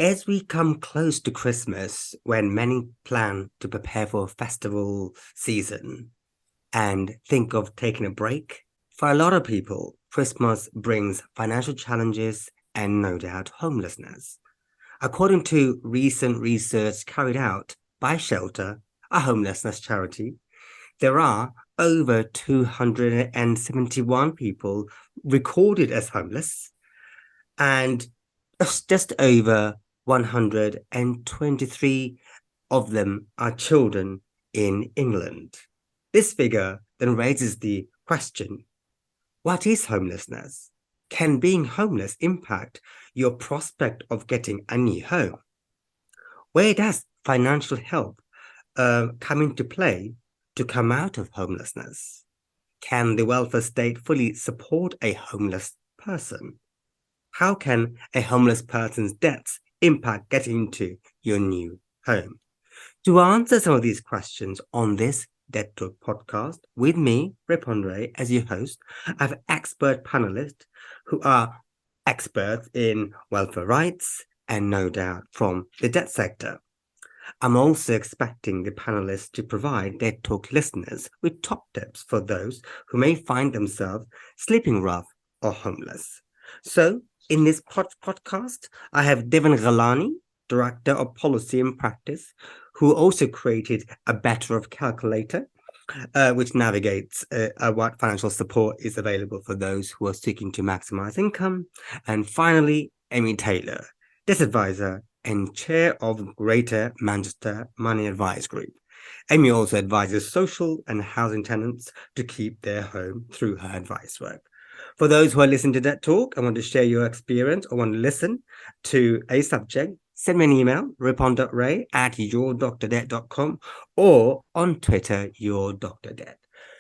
As we come close to Christmas, when many plan to prepare for a festival season and think of taking a break, for a lot of people, Christmas brings financial challenges and no doubt homelessness. According to recent research carried out by Shelter, a homelessness charity, there are over 271 people recorded as homeless, and just over 123 of them are children in England. This figure then raises the question: what is homelessness? Can being homeless impact your prospect of getting a new home? Where does financial help come into play to come out of homelessness? Can the welfare state fully support a homeless person? How can a homeless person's debts impact getting into your new home? To answer some of these questions on this Dead Talk podcast, with me, Ripon Ray, as your host, I have expert panelists who are experts in welfare rights and no doubt from the debt sector. I'm also expecting the panelists to provide Dead Talk listeners with top tips for those who may find themselves sleeping rough or homeless. So, in this podcast, I have Deven Ghelani, Director of Policy and Practice, who also created a Better of calculator, which navigates what financial support is available for those who are seeking to maximize income. And finally, Amy Taylor, Debt Advisor and Chair of Greater Manchester Money Advice Group. Amy also advises social and housing tenants to keep their home through her advice work. For those who are listening to that talk and want to share your experience or want to listen to a subject, send me an email, ripon.ray@yourdoctordebt.com, or on Twitter, yourdoctordebt.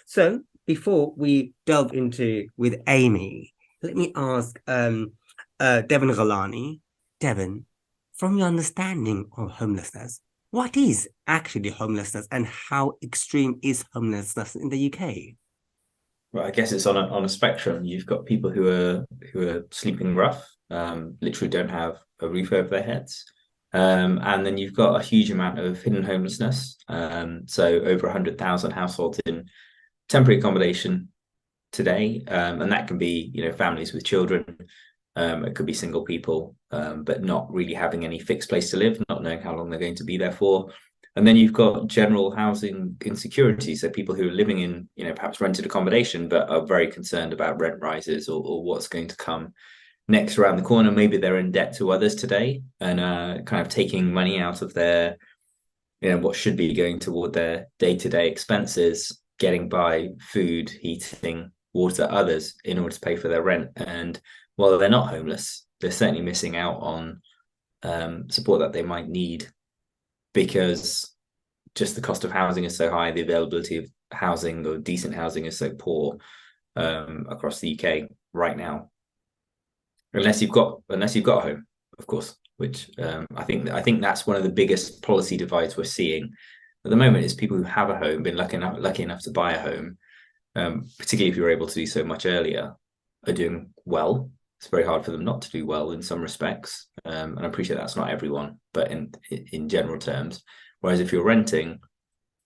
So before we delve into with Amy, let me ask Deven Ghelani. Deven, from your understanding of homelessness, what is actually homelessness and how extreme is homelessness in the UK? Well, I guess it's on a spectrum. You've got people who are sleeping rough, literally don't have a roof over their heads, and then you've got a huge amount of hidden homelessness. So over 100,000 households in temporary accommodation today, and that can be families with children. It could be single people, but not really having any fixed place to live, not knowing how long they're going to be there for. And then you've got general housing insecurity. So people who are living in, perhaps rented accommodation, but are very concerned about rent rises or what's going to come next around the corner. Maybe they're in debt to others today and kind of taking money out of their, what should be going toward their day-to-day expenses, getting by food, heating, water, others in order to pay for their rent. And while they're not homeless, they're certainly missing out on support that they might need because just the cost of housing is so high, the availability of housing or decent housing is so poor across the UK right now. Unless you've got a home, of course, which I think that's one of the biggest policy divides we're seeing at the moment is people who have a home, been lucky enough to buy a home, particularly if you're able to do so much earlier, are doing well. It's very hard for them not to do well in some respects, and I appreciate that's not everyone, but in general terms. Whereas if you're renting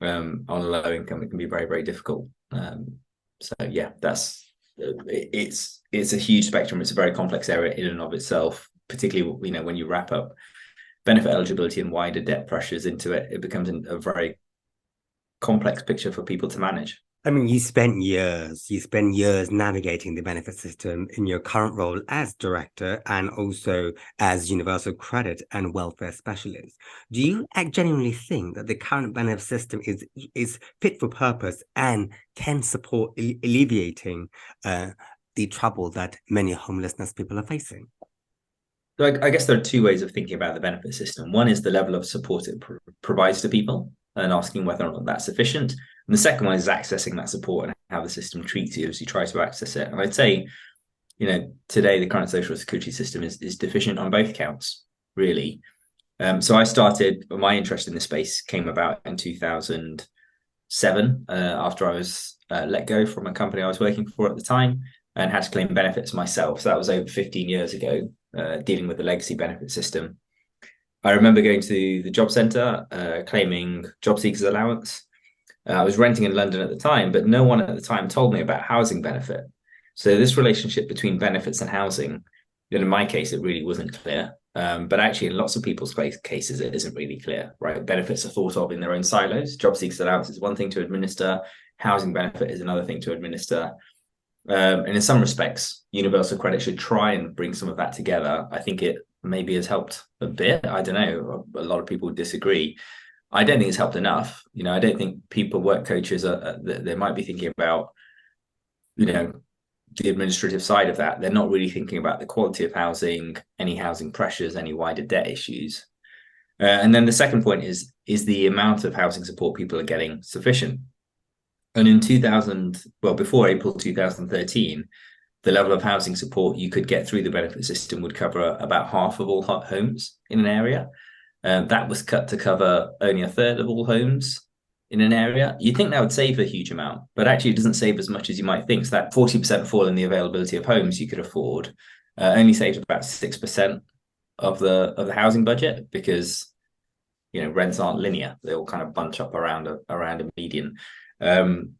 on a low income, it can be very, very difficult. So yeah, it's a huge spectrum. It's a very complex area in and of itself, particularly when you wrap up benefit eligibility and wider debt pressures into it, it becomes a very complex picture for people to manage. I mean, you spent years navigating the benefit system in your current role as director and also as universal credit and welfare specialist. Do you genuinely think that the current benefit system is fit for purpose and can support alleviating the trouble that many homelessness people are facing? So I guess there are two ways of thinking about the benefit system. One is the level of support it provides to people and asking whether or not that's sufficient. And the second one is accessing that support and how the system treats you as you try to access it. And I'd say, today the current social security system is deficient on both counts, really. So my interest in this space came about in 2007 after I was let go from a company I was working for at the time and had to claim benefits myself. So that was over 15 years ago, dealing with the legacy benefit system. I remember going to the job centre, claiming job seekers allowance. I was renting in London at the time, but no one at the time told me about housing benefit. So this relationship between benefits and housing, in my case, it really wasn't clear. But actually, in lots of people's cases, it isn't really clear, right? Benefits are thought of in their own silos. Job seekers allowance is one thing to administer. Housing benefit is another thing to administer. And in some respects, universal credit should try and bring some of that together. I think it maybe has helped a bit. I don't know. A lot of people disagree. I don't think it's helped enough. I don't think work coaches they might be thinking about, the administrative side of that. They're not really thinking about the quality of housing, any housing pressures, any wider debt issues. And then the second point is the amount of housing support people are getting sufficient? And in before April 2013, the level of housing support you could get through the benefit system would cover about half of all homes in an area. That was cut to cover only a third of all homes in an area. You'd think that would save a huge amount, but actually it doesn't save as much as you might think. So that 40% fall in the availability of homes you could afford only saves about 6% of the housing budget, because rents aren't linear. They all kind of bunch up around a median. And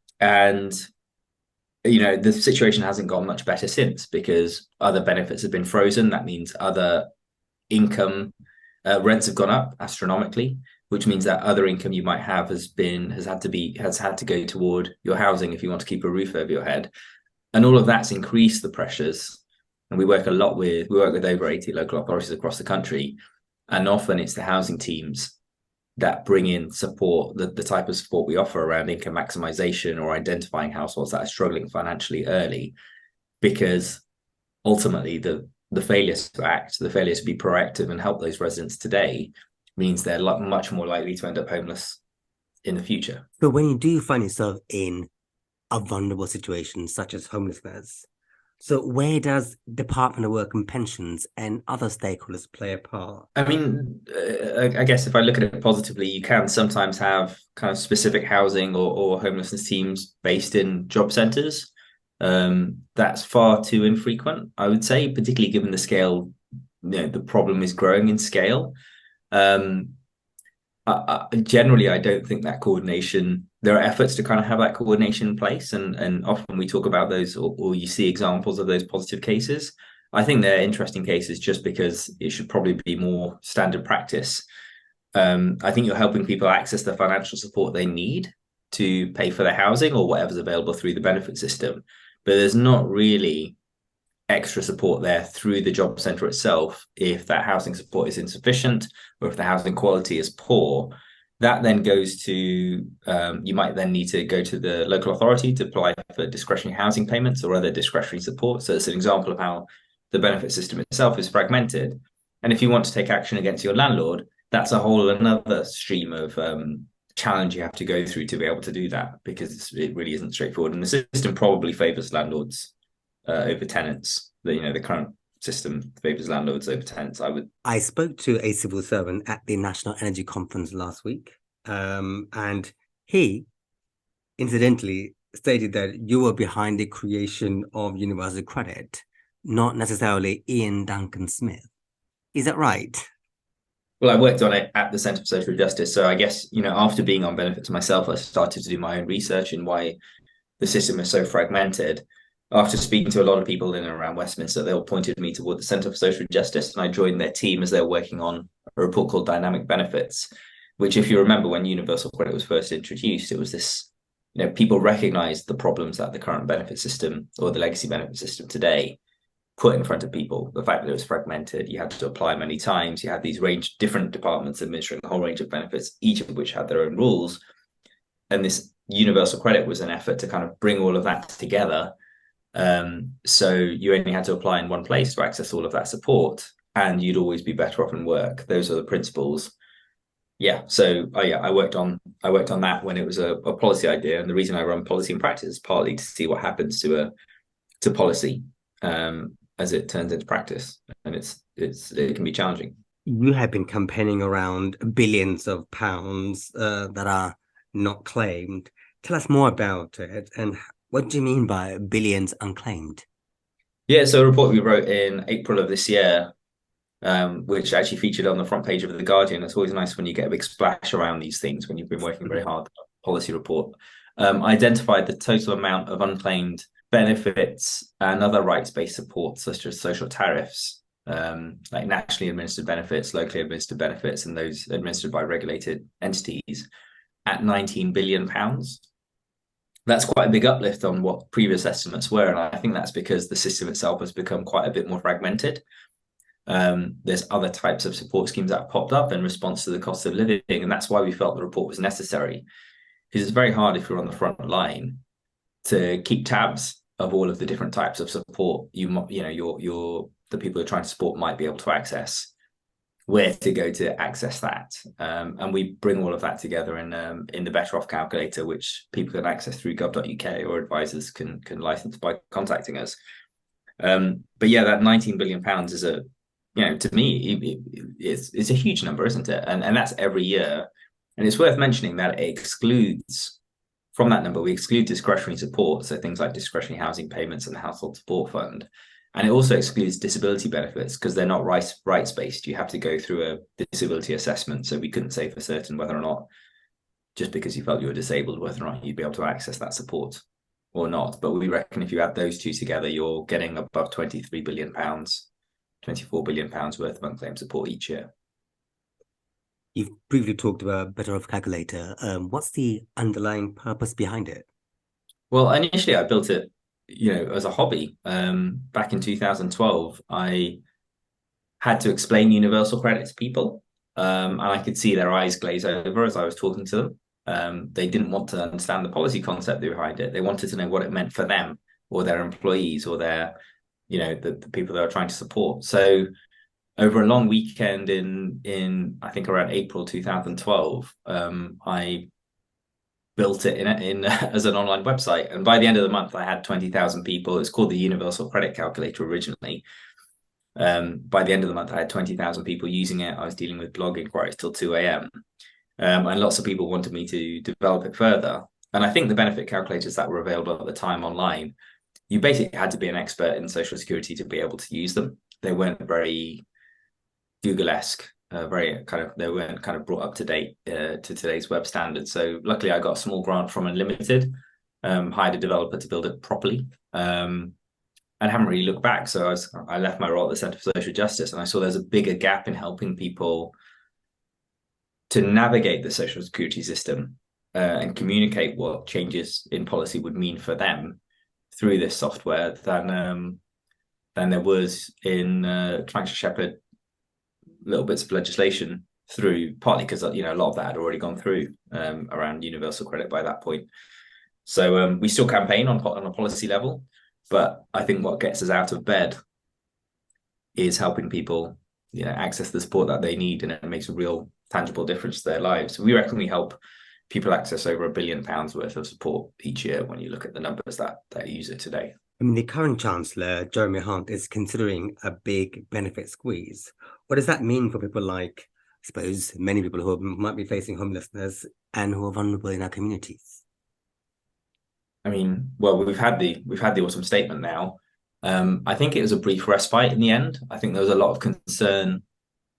the situation hasn't gone much better since, because other benefits have been frozen. That means other income, rents have gone up astronomically, which means that other income you might have has had to go toward your housing if you want to keep a roof over your head. And all of that's increased the pressures. And we work with over 80 local authorities across the country. And often it's the housing teams that bring in support, the type of support we offer around income maximization or identifying households that are struggling financially early, because ultimately the failure to act, the failure to be proactive and help those residents today means they're much more likely to end up homeless in the future. But when you do find yourself in a vulnerable situation such as homelessness, so where does Department of Work and Pensions and other stakeholders play a part? I mean, I guess if I look at it positively, you can sometimes have kind of specific housing or homelessness teams based in job centres. That's far too infrequent, I would say, particularly given the scale. The problem is growing in scale. Generally, I don't think that coordination. There are efforts to kind of have that coordination in place, and often we talk about those, or you see examples of those positive cases. I think they're interesting cases just because it should probably be more standard practice. I think you're helping people access the financial support they need to pay for their housing or whatever's available through the benefit system, but there's not really extra support there through the job centre itself if that housing support is insufficient or if the housing quality is poor. That then goes to, you might then need to go to the local authority to apply for discretionary housing payments or other discretionary support. So it's an example of how the benefit system itself is fragmented. And if you want to take action against your landlord, that's a whole another stream of challenge you have to go through to be able to do that, because it really isn't straightforward. And the system probably favours landlords over tenants. The current system favours landlords over tenants. I spoke to a civil servant at the National Energy Conference last week, and he incidentally stated that you were behind the creation of universal credit, not necessarily Ian Duncan Smith. Is that right? Well, I worked on it at the Centre for Social Justice. So I guess, after being on benefits myself, I started to do my own research in why the system is so fragmented. After speaking to a lot of people in and around Westminster, they all pointed me toward the Centre for Social Justice, and I joined their team as they're working on a report called Dynamic Benefits, which, if you remember, when universal credit was first introduced, it was this, people recognized the problems that the current benefit system or the legacy benefit system today put in front of people. The fact that it was fragmented, you had to apply many times, you had these different departments administering a whole range of benefits, each of which had their own rules. And this universal credit was an effort to kind of bring all of that together. So you only had to apply in one place to access all of that support, and you'd always be better off in work. Those are the principles. Yeah. So I worked on that when it was a policy idea, and the reason I run policy in practice is partly to see what happens to policy as it turns into practice, and it can be challenging. You have been campaigning around billions of pounds that are not claimed. Tell us more about it, and what do you mean by billions unclaimed? Yeah, so a report we wrote in April of this year which actually featured on the front page of The Guardian. It's always nice when you get a big splash around these things when you've been working very hard. Policy report identified the total amount of unclaimed benefits and other rights-based support, such as social tariffs, like nationally administered benefits, locally administered benefits, and those administered by regulated entities, at £19 billion. That's quite a big uplift on what previous estimates were, and I think that's because the system itself has become quite a bit more fragmented. There's other types of support schemes that have popped up in response to the cost of living, and that's why we felt the report was necessary. Because it's very hard if you're on the front line to keep tabs of all of the different types of support the people who are trying to support might be able to access, where to go to access that, and we bring all of that together in the Better Off calculator, which people can access through gov.uk, or advisors can license by contacting us. But yeah, that £19 billion is to me, it's a huge number, isn't it? And that's every year. And it's worth mentioning that it excludes, from that number, we exclude discretionary support, so things like discretionary housing payments and the household support fund. And it also excludes disability benefits because they're not rights-based. You have to go through a disability assessment. So we couldn't say for certain whether or not, just because you felt you were disabled, whether or not you'd be able to access that support or not. But we reckon if you add those two together, you're getting above £23 billion, £24 billion worth of unclaimed support each year. You've briefly talked about Better Off calculator. What's the underlying purpose behind it? Well, initially I built it, as a hobby. Back in 2012, I had to explain universal credit to people, and I could see their eyes glaze over as I was talking to them. They didn't want to understand the policy concept behind it. They wanted to know what it meant for them or their employees or their, the people they were trying to support. So over a long weekend in I think around April 2012, I built it in as an online website, and by the end of the month I had 20,000 people. It's called the Universal Credit Calculator originally. By the end of the month I had 20,000 people using it. I was dealing with blog inquiries till 2 a.m. And lots of people wanted me to develop it further. And I think the benefit calculators that were available at the time online, you basically had to be an expert in social security to be able to use them. They weren't very Google-esque, they weren't kind of brought up to date to today's web standards. So luckily I got a small grant from Unlimited, hired a developer to build it properly, and haven't really looked back. So I left my role at the Centre for Social Justice, and I saw there's a bigger gap in helping people to navigate the social security system and communicate what changes in policy would mean for them through this software than there was in trying to shepherd little bits of legislation through, partly because a lot of that had already gone through around universal credit by that point. So we still campaign on a policy level, but I think what gets us out of bed is helping people access the support that they need, and it makes a real tangible difference to their lives. We reckon we help people access over £1 billion worth of support each year when you look at the numbers that use it today. I mean, the current Chancellor, Jeremy Hunt, is considering a big benefit squeeze. What does that mean for people like, I suppose, many people who might be facing homelessness and who are vulnerable in our communities? I mean, well, we've had the autumn statement now. I think it was a brief respite in the end. I think there was a lot of concern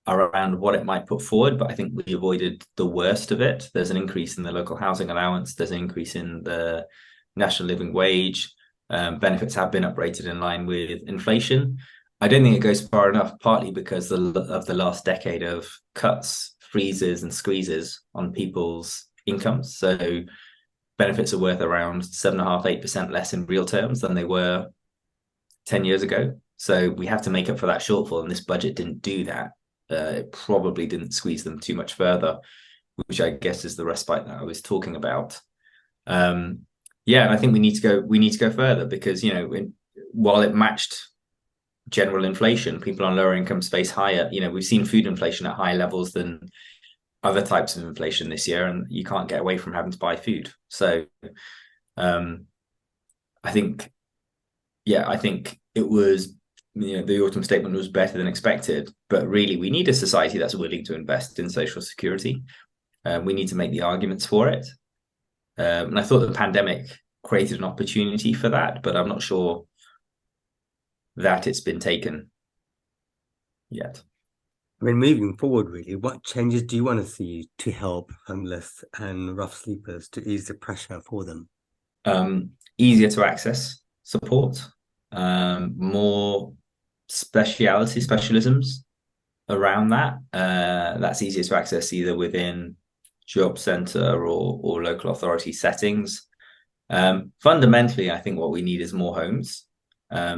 around what it might put forward, but I think we avoided the worst of it. There's an increase in the local housing allowance. There's an increase in the national living wage. Benefits have been uprated in line with inflation. I don't think it goes far enough, partly because of the last decade of cuts, freezes and squeezes on people's incomes. So benefits are worth around 7.5–8% less in real terms than they were 10 years ago. So we have to make up for that shortfall, and this budget didn't do that. It probably didn't squeeze them too much further, which I guess is the respite that I was talking about. And I think we need to go further, because while it matched general inflation, people on lower incomes face higher. We've seen food inflation at higher levels than other types of inflation this year, and you can't get away from having to buy food. So I think it was, the autumn statement was better than expected, but really we need a society that's willing to invest in social security. We need to make the arguments for it. And I thought the pandemic created an opportunity for that, but I'm not sure that it's been taken yet. I mean, moving forward, really, what changes do you want to see to help homeless and rough sleepers to ease the pressure for them? Easier to access support, more specialisms around that. That's easier to access either within job centre or local authority settings. Fundamentally, I think what we need is more homes,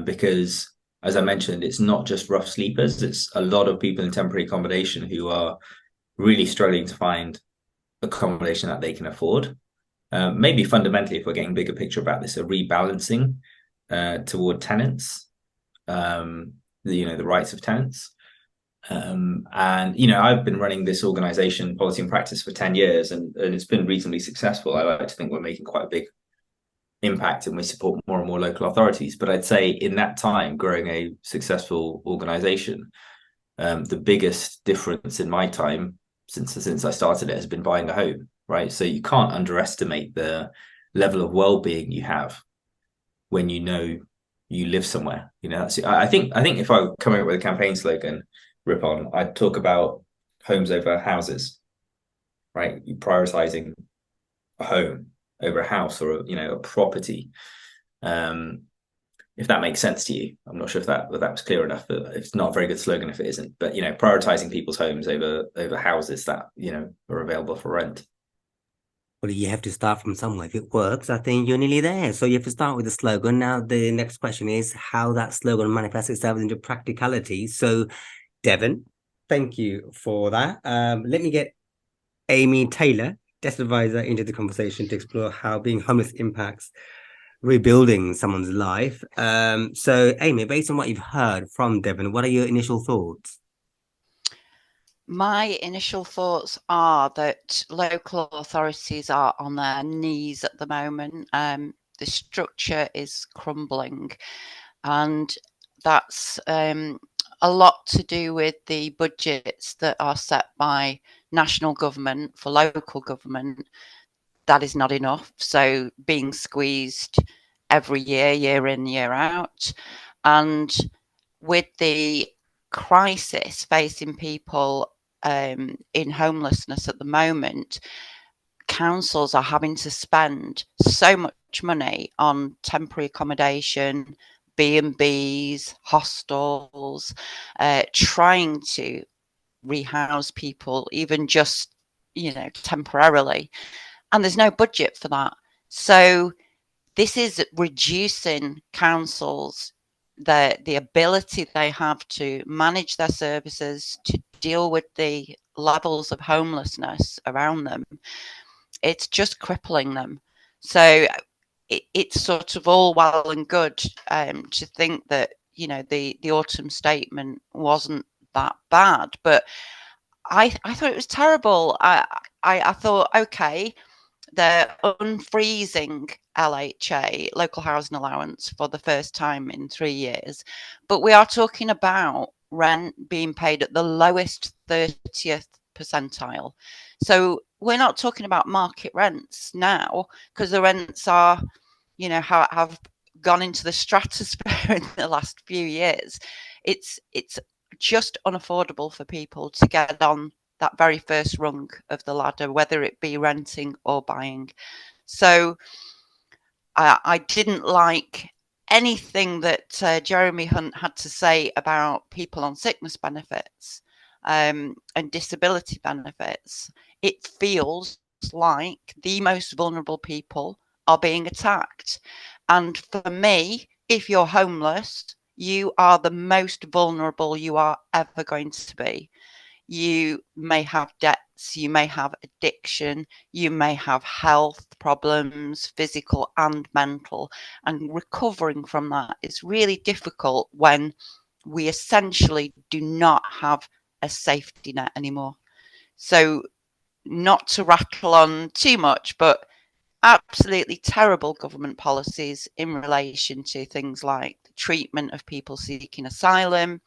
because, as I mentioned, it's not just rough sleepers. It's a lot of people in temporary accommodation who are really struggling to find accommodation that they can afford. Maybe fundamentally, if we're getting bigger picture about this, a rebalancing toward tenants, the rights of tenants. And I've been running this organization, Policy and Practice, for 10 years, and it's been reasonably successful. I like to think we're making quite a big impact, and we support more and more local authorities. But I'd say in that time, growing a successful organization, the biggest difference in my time since I started it has been buying a home, right? So you can't underestimate the level of well-being you have when you live somewhere. I think if I were coming up with a campaign slogan, Ripon, I'd talk about homes over houses, right? You prioritizing a home over a house or a property. If that makes sense to you. I'm not sure if that was clear enough, but it's not a very good slogan if it isn't. But prioritizing people's homes over houses that are available for rent. Well, you have to start from somewhere. If it works, I think you're nearly there. So you have to start with the slogan. Now, the next question is how that slogan manifests itself into practicality. So, Deven, thank you for that. Let me get Amy Taylor, desk advisor, into the conversation to explore how being homeless impacts rebuilding someone's life. So, Amy, based on what you've heard from Deven, what are your initial thoughts? My initial thoughts are that local authorities are on their knees at the moment. The structure is crumbling, and that's a lot to do with the budgets that are set by national government for local government. That is not enough. So being squeezed every year in, year out. And with the crisis facing people in homelessness at the moment, councils are having to spend so much money on temporary accommodation, B&Bs, hostels, trying to rehouse people, even just, temporarily. And there's no budget for that. So this is reducing councils the ability they have to manage their services, to deal with the levels of homelessness around them. It's just crippling them. So it's sort of all well and good to think that the autumn statement wasn't that bad, but I thought it was terrible. I thought, okay, they're unfreezing LHA, local housing allowance, for the first time in 3 years. But we are talking about rent being paid at the lowest 30th percentile. So we're not talking about market rents now, because the rents are, have gone into the stratosphere in the last few years. It's just unaffordable for people to get on that very first rung of the ladder, whether it be renting or buying. So I didn't like anything that Jeremy Hunt had to say about people on sickness benefits and disability benefits. It feels like the most vulnerable people are being attacked. And for me, if you're homeless, you are the most vulnerable you are ever going to be. You may have debts, you may have addiction, you may have health problems, physical and mental, and recovering from that is really difficult when we essentially do not have a safety net anymore. So, not to rattle on too much, but absolutely terrible government policies in relation to things like the treatment of people seeking asylum,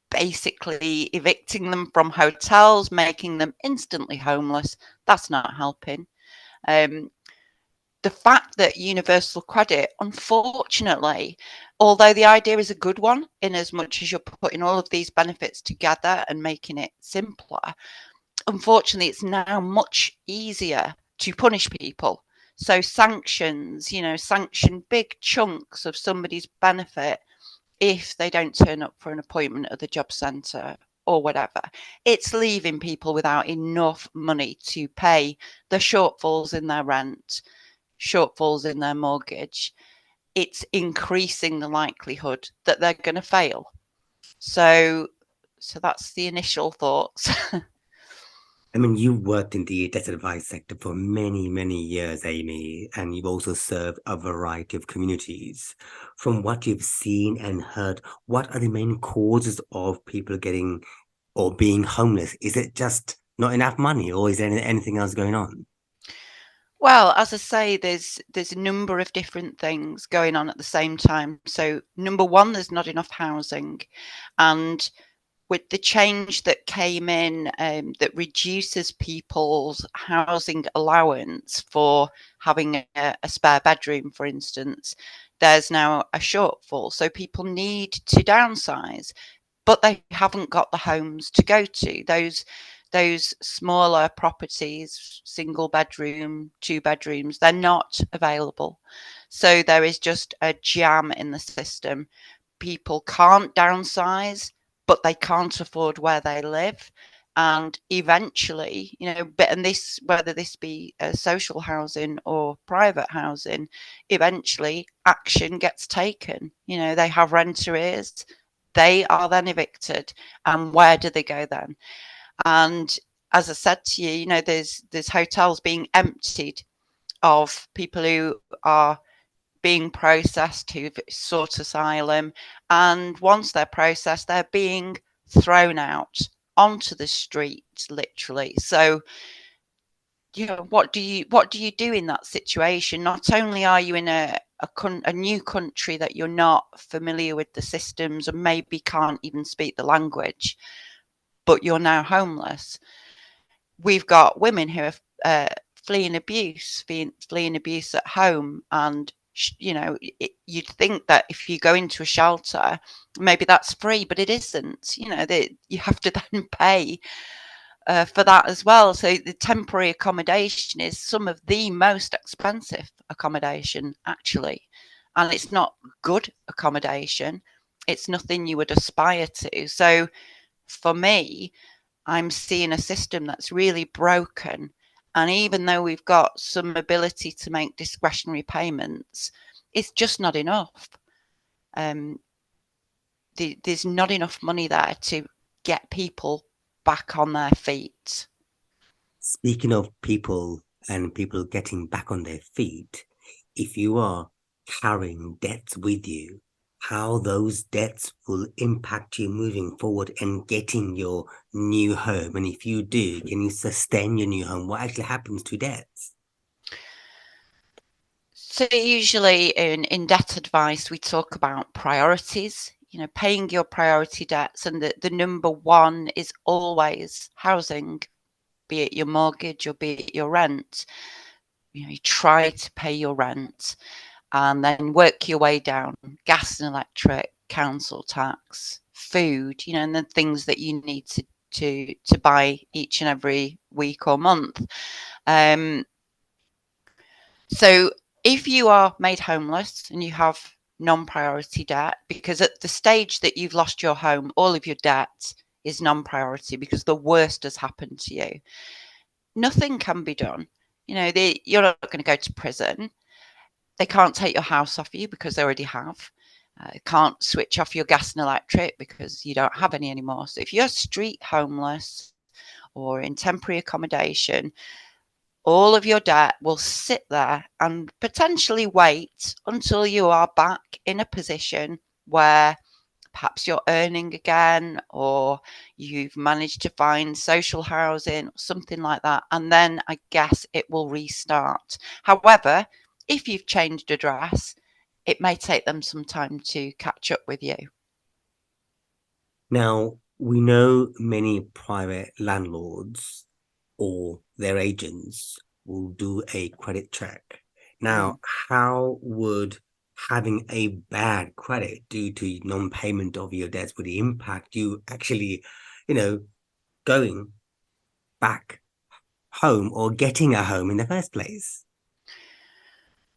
basically evicting them from hotels, making them instantly homeless. That's not helping. The the fact that universal credit, unfortunately, although the idea is a good one, in as much as you're putting all of these benefits together and making it simpler, unfortunately, it's now much easier to punish people. So sanctions, sanction big chunks of somebody's benefit if they don't turn up for an appointment at the job centre or whatever. It's leaving people without enough money to pay the shortfalls in their rent, shortfalls in their mortgage. It's increasing the likelihood that they're going to fail. So that's the initial thoughts. I mean, you've worked in the debt advice sector for many, many years, Amy, and you've also served a variety of communities. From what you've seen and heard, what are the main causes of people getting or being homeless? Is it just not enough money, or is there anything else going on? Well, as I say, there's a number of different things going on at the same time. So number one, there's not enough housing, and with the change that came in that reduces people's housing allowance for having a spare bedroom, for instance, there's now a shortfall. So people need to downsize, but they haven't got the homes to go to. Those smaller properties, single bedroom, 2 bedrooms, they're not available. So there is just a jam in the system. People can't downsize, but they can't afford where they live. And eventually, and this, whether this be social housing or private housing, eventually action gets taken. They have rent arrears, they are then evicted. And where do they go then? And as I said to you, there's hotels being emptied of people who are being processed, who've sought asylum, and once they're processed, they're being thrown out onto the street, literally. So, what do you do in that situation? Not only are you in a new country that you're not familiar with the systems and maybe can't even speak the language, but you're now homeless. We've got women who are fleeing abuse at home, and you'd think that if you go into a shelter, maybe that's free, but it isn't. You have to then pay for that as well. So the temporary accommodation is some of the most expensive accommodation, actually, and it's not good accommodation. It's nothing you would aspire to. So for me, I'm seeing a system that's really broken. And even though we've got some ability to make discretionary payments, it's just not enough. There's not enough money there to get people back on their feet. Speaking of people and people getting back on their feet, if you are carrying debts with you, how those debts will impact you moving forward and getting your new home. And if you do, can you sustain your new home? What actually happens to debts? So usually in debt advice, we talk about priorities, paying your priority debts. And the number one is always housing, be it your mortgage or be it your rent. You try to pay your rent and then work your way down: gas and electric, council tax, food, and the things that you need to buy each and every week or month. So if you are made homeless and you have non-priority debt, because at the stage that you've lost your home, all of your debt is non-priority because the worst has happened to you, nothing can be done. You're not going to go to prison. They can't take your house off you because they already have. Can't switch off your gas and electric because you don't have any anymore. So if you're street homeless or in temporary accommodation, all of your debt will sit there and potentially wait until you are back in a position where perhaps you're earning again, or you've managed to find social housing or something like that. And then I guess it will restart. However, if you've changed address, it may take them some time to catch up with you. Now, we know many private landlords or their agents will do a credit check. Now, how would having a bad credit due to non-payment of your debts would impact you actually, going back home or getting a home in the first place?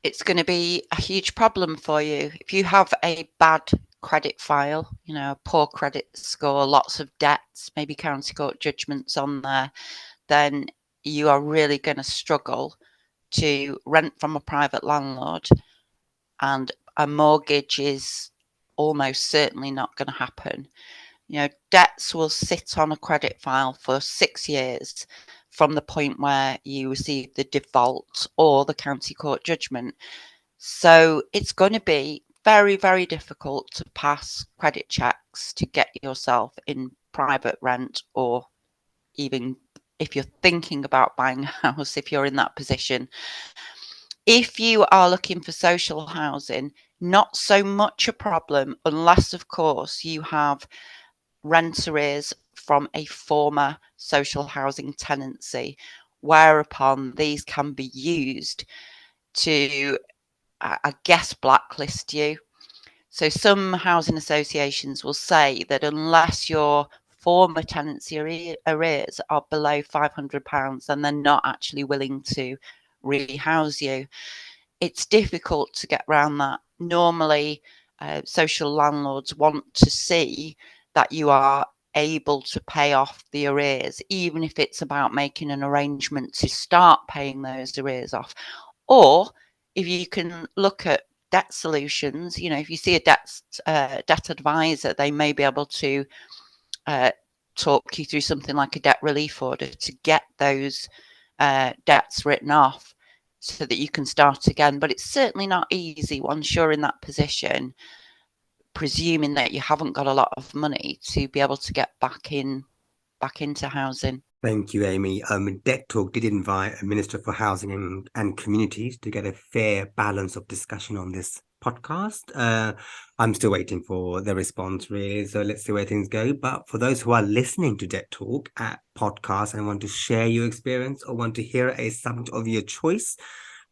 It's going to be a huge problem for you. If you have a bad credit file, a poor credit score, lots of debts, maybe county court judgments on there, then you are really going to struggle to rent from a private landlord, and a mortgage is almost certainly not going to happen. Debts will sit on a credit file for 6 years from the point where you receive the default or the county court judgment. So it's going to be very, very difficult to pass credit checks to get yourself in private rent, or even if you're thinking about buying a house, if you're in that position. If you are looking for social housing, not so much a problem, unless, of course, you have rent arrears from a former social housing tenancy, whereupon these can be used to, I guess, blacklist you. So some housing associations will say that unless your former tenancy arrears are below £500, then they're not actually willing to rehouse you. It's difficult to get around that. Normally, social landlords want to see that you are able to pay off the arrears, even if it's about making an arrangement to start paying those arrears off. Or if you can look at debt solutions, if you see a debt advisor, they may be able to talk you through something like a debt relief order to get those debts written off so that you can start again. But it's certainly not easy once you're in that position, presuming that you haven't got a lot of money, to be able to get back into housing. Thank you, Amy. Debt Talk did invite a Minister for Housing and Communities to get a fair balance of discussion on this podcast. I'm still waiting for the response, really, so let's see where things go. But for those who are listening to Debt Talk at podcast and want to share your experience or want to hear a subject of your choice,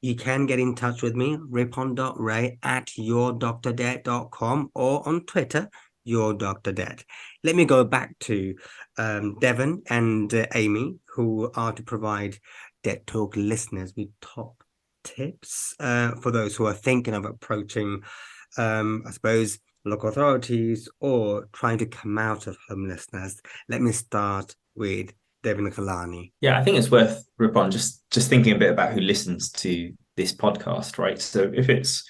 you can get in touch with me, ripon.ray@yourdrdebt.com, or on Twitter, Your Dr. Debt. Let me go back to Deven and Amy, who are to provide Debt Talk listeners with top tips for those who are thinking of approaching, I suppose, local authorities or trying to come out of homelessness. Let me start with Deven Ghelani. Yeah, I think it's worth, Ripon, just thinking a bit about who listens to this podcast, right? So if it's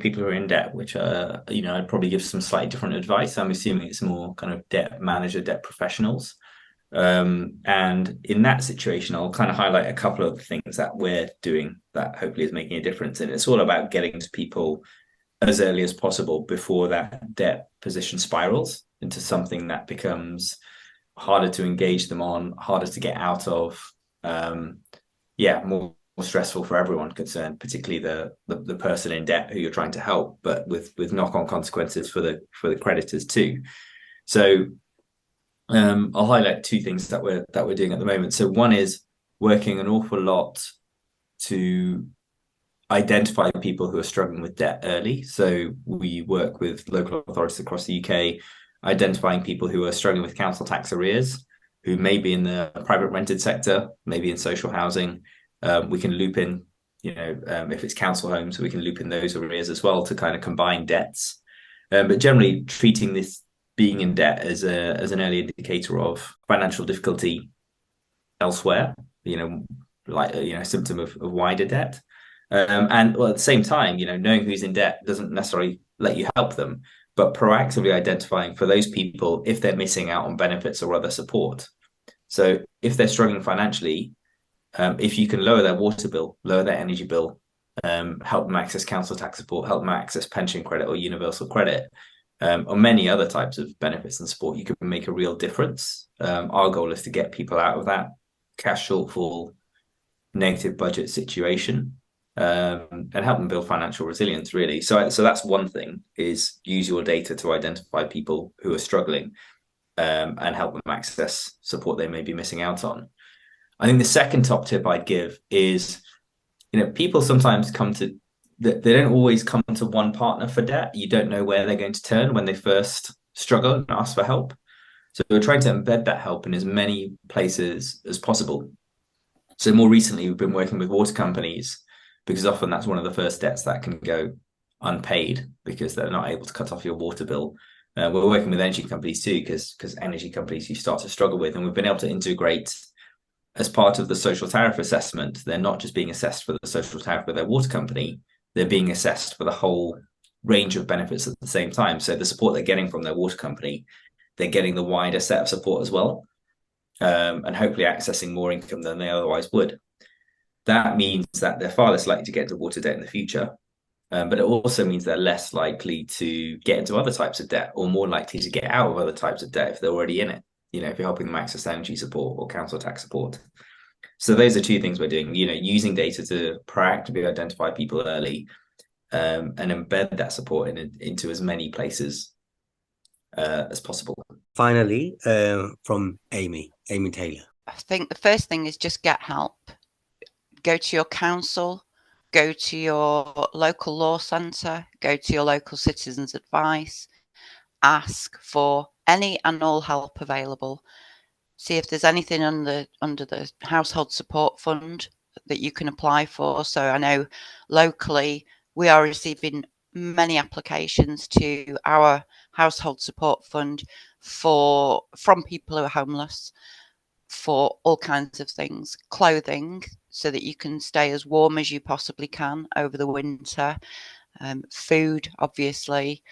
people who are in debt, which are, I'd probably give some slightly different advice. I'm assuming it's more kind of debt manager, debt professionals. And in that situation, I'll kind of highlight a couple of things that we're doing that hopefully is making a difference. And it's all about getting to people as early as possible before that debt position spirals into something that becomes harder to engage them on, harder to get out of, more stressful for everyone concerned, particularly the person in debt who you're trying to help, but with knock-on consequences for the creditors too. So I'll highlight two things that we're doing at the moment. So one is working an awful lot to identify people who are struggling with debt early. So we work with local authorities across the UK, identifying people who are struggling with council tax arrears, who may be in the private rented sector, maybe in social housing. We can loop in, if it's council homes, we can loop in those arrears as well to kind of combine debts. But generally treating this being in debt as an early indicator of financial difficulty elsewhere, a symptom of wider debt. And at the same time, knowing who's in debt doesn't necessarily let you help them, but proactively identifying for those people if they're missing out on benefits or other support. So if they're struggling financially, if you can lower their water bill, lower their energy bill, help them access council tax support, help them access pension credit or universal credit, or many other types of benefits and support, you can make a real difference. Our goal is to get people out of that cash shortfall, negative budget situation, and help them build financial resilience, really. So that's one thing, is use your data to identify people who are struggling, and help them access support they may be missing out on. I think the second top tip I'd give is people sometimes they don't always come to one partner for debt. You don't know where they're going to turn when they first struggle and ask for help. So we're trying to embed that help in as many places as possible. So more recently, we've been working with water companies because often that's one of the first debts that can go unpaid because they're not able to cut off your water bill. We're working with energy companies too, because energy companies you start to struggle with, and we've been able to integrate as part of the social tariff assessment. They're not just being assessed for the social tariff with their water company, they're being assessed for the whole range of benefits at the same time. So the support they're getting from their water company, they're getting the wider set of support as well, and hopefully accessing more income than they otherwise would. That means that they're far less likely to get into water debt in the future. But it also means they're less likely to get into other types of debt, or more likely to get out of other types of debt if they're already in it. If you're helping them access energy support or council tax support. So those are two things we're doing, using data to proactively identify people early, and embed that support into as many places as possible. Finally, from Amy Taylor. I think the first thing is just get help. Go to your council, go to your local law centre, go to your local citizens advice, ask for any and all help available. See if there's anything under the household support fund that you can apply for. So I know locally we are receiving many applications to our household support fund from people who are homeless for all kinds of things, clothing so that you can stay as warm as you possibly can over the winter, food, obviously.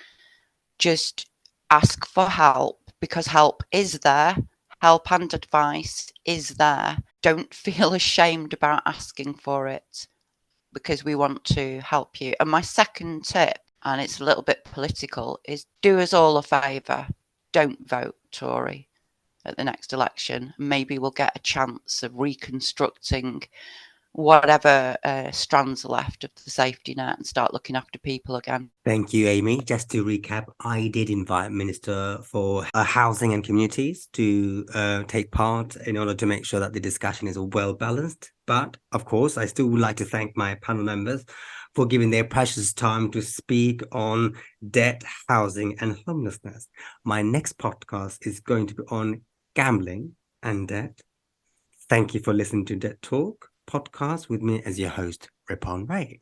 Just ask for help because help is there. Help and advice is there. Don't feel ashamed about asking for it because we want to help you. And my second tip, and it's a little bit political, is do us all a favour. Don't vote Tory at the next election. Maybe we'll get a chance of reconstructing whatever strands are left of the safety net and start looking after people again. Thank you, Amy. Just to recap, I did invite Minister for Housing and Communities to take part in order to make sure that the discussion is well balanced. But of course, I still would like to thank my panel members for giving their precious time to speak on debt, housing, and homelessness. My next podcast is going to be on gambling and debt. Thank you for listening to Debt Talk podcast with me as your host, Ripon Ray.